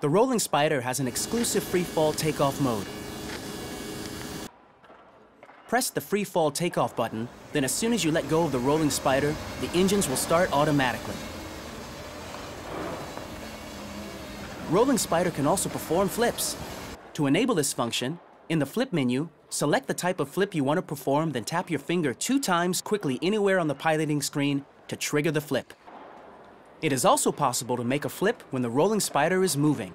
The rolling spider has an exclusive freefall takeoff mode. Press the freefall takeoff button, then as soon as you let go of the rolling spider, the engines will start automatically. Rolling spider can also perform flips. To enable this function, in the flip menu, select the type of flip you want to perform, then tap your finger 2 times quickly anywhere on the piloting screen to trigger the flip. It is also possible to make a flip when the rolling spider is moving.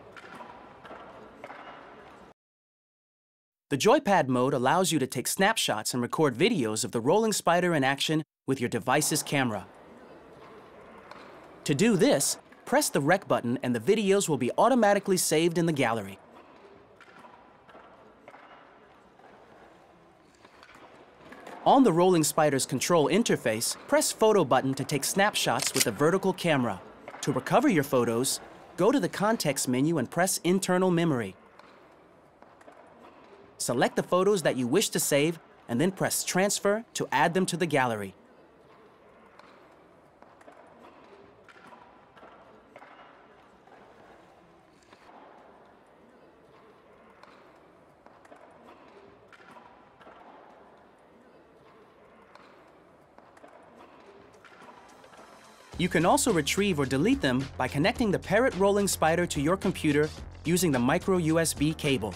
The Joypad mode allows you to take snapshots and record videos of the rolling spider in action with your device's camera. To do this, press the rec button and the videos will be automatically saved in the gallery. On the rolling spider's control interface, press Photo button to take snapshots with the vertical camera. To recover your photos, go to the Context menu and press Internal Memory. Select the photos that you wish to save and then press Transfer to add them to the gallery. You can also retrieve or delete them by connecting the Parrot rolling spider to your computer using the micro USB cable.